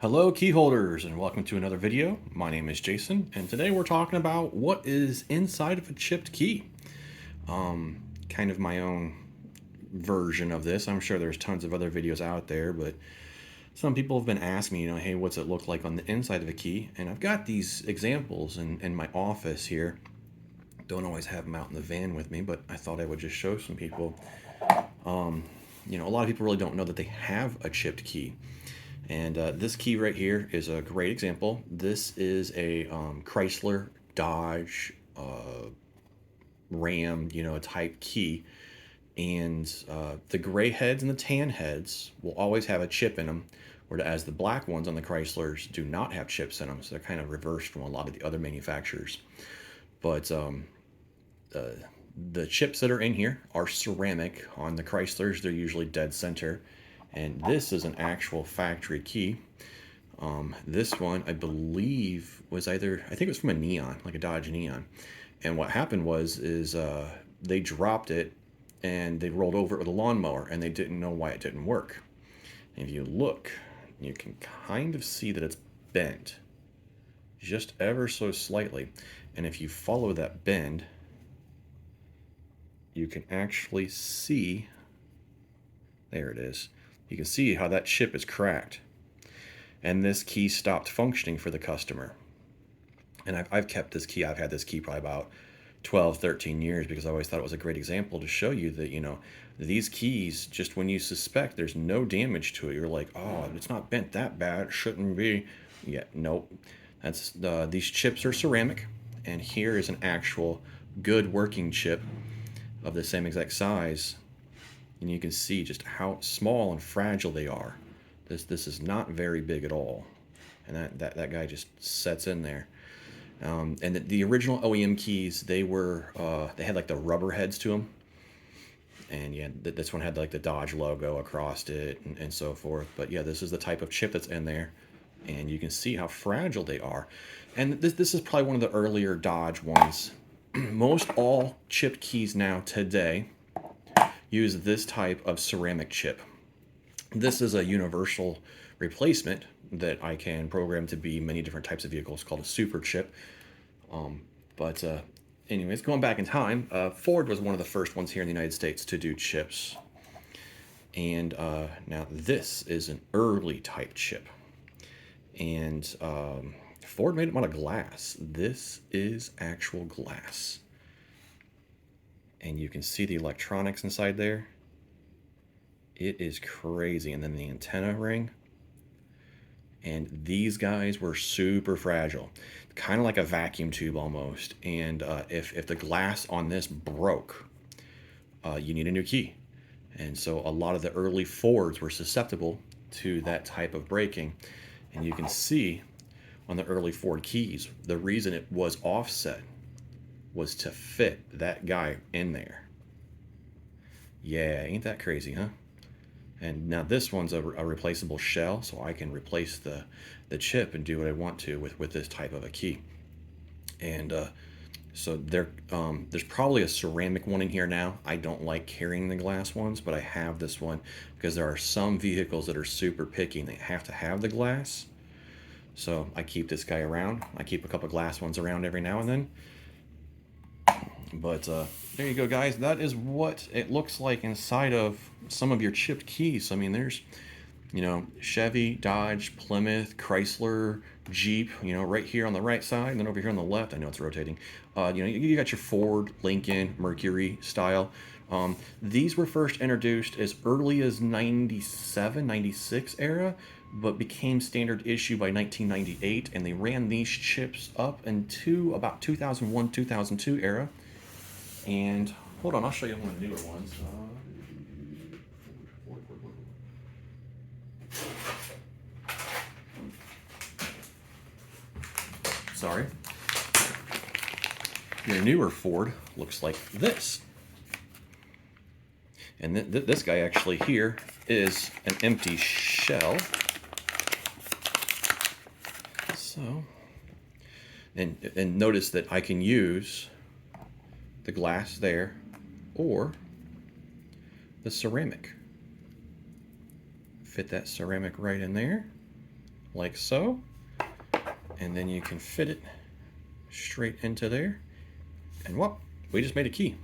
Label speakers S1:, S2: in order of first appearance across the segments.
S1: Hello key holders and welcome to another video. My name is Jason and today we're talking about what is inside of a chipped key. Kind of my own version of this. I'm sure there's tons of other videos out there, but some people have been asking me, hey, what's it look like on the inside of a key? And I've got these examples in my office here. Don't always have them out in the van with me, but I thought I would just show some people. A lot of people really don't know that they have a chipped key. And this key right here is a great example. This is a Chrysler, Dodge, Ram, type key. And the gray heads and the tan heads will always have a chip in them, whereas the black ones on the Chryslers do not have chips in them. So they're kind of reversed from a lot of the other manufacturers. But the chips that are in here are ceramic. On the Chryslers, they're usually dead center. And this is an actual factory key. This one, I believe, was I think it was from a Neon, like a Dodge Neon. And what happened is they dropped it and they rolled over it with a lawnmower and they didn't know why it didn't work. And if you look, you can kind of see that it's bent just ever so slightly. And if you follow that bend, you can actually see, there it is. You can see how that chip is cracked. And this key stopped functioning for the customer. And I've kept this key. I've had this key probably about 12, 13 years because I always thought it was a great example to show you that, these keys, just when you suspect there's no damage to it, you're like, oh, it's not bent that bad. It shouldn't be. Yeah, nope. These chips are ceramic. And here is an actual good working chip of the same exact size. And you can see just how small and fragile they are. This is not very big at all. And that guy just sets in there. And the original OEM keys, they had like the rubber heads to them. And yeah, this one had like the Dodge logo across it and so forth. But yeah, this is the type of chip that's in there. And you can see how fragile they are. And this is probably one of the earlier Dodge ones. Most all chipped keys now today use this type of ceramic chip. This is a universal replacement that I can program to be many different types of vehicles, called a super chip. Anyways, going back in time, Ford was one of the first ones here in the United States to do chips. And now this is an early type chip. And Ford made them out of glass. This is actual glass. And you can see the electronics inside there. It is crazy. And then the antenna ring. And these guys were super fragile, kind of like a vacuum tube almost. And if the glass on this broke, you need a new key. And so a lot of the early Fords were susceptible to that type of breaking. And you can see on the early Ford keys, the reason it was offset was to fit that guy in there. Yeah, ain't that crazy, huh? And now this one's a replaceable shell, so I can replace the chip and do what I want to with this type of a key. And so there's probably a ceramic one in here now. I don't like carrying the glass ones, but I have this one because there are some vehicles that are super picky and they have to have the glass. So I keep this guy around. I keep a couple glass ones around every now and then. But there you go, guys. That is what it looks like inside of some of your chipped keys. I mean, there's, Chevy, Dodge, Plymouth, Chrysler, Jeep, right here on the right side. And then over here on the left, I know it's rotating. You got your Ford, Lincoln, Mercury style. These were first introduced as early as 97, 96 era, but became standard issue by 1998. And they ran these chips up into about 2001, 2002 era. And hold on, I'll show you one of the newer ones. Sorry. Your newer Ford looks like this. And this guy actually here is an empty shell. So, and notice that I can use the glass there or the ceramic. Fit that ceramic right in there. like so. And then you can fit it straight into there. And whoop, we just made a key.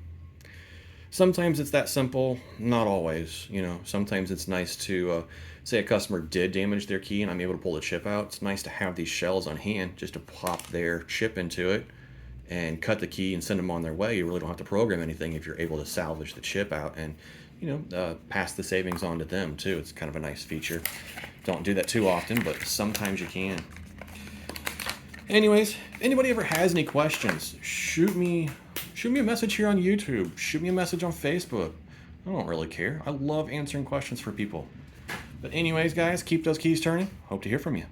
S1: Sometimes it's that simple, not always. You know, sometimes it's nice to, say a customer did damage their key and I'm able to pull the chip out. It's nice to have these shells on hand just to pop their chip into it and cut the key and send them on their way. You really don't have to program anything if you're able to salvage the chip out and, you know, pass the savings on to them too. It's kind of a nice feature. Don't do that too often, but sometimes you can. Anyways, if anybody ever has any questions, shoot me a message here on YouTube. Shoot me a message on Facebook. I don't really care. I love answering questions for people. But anyways, guys, keep those keys turning. Hope to hear from you.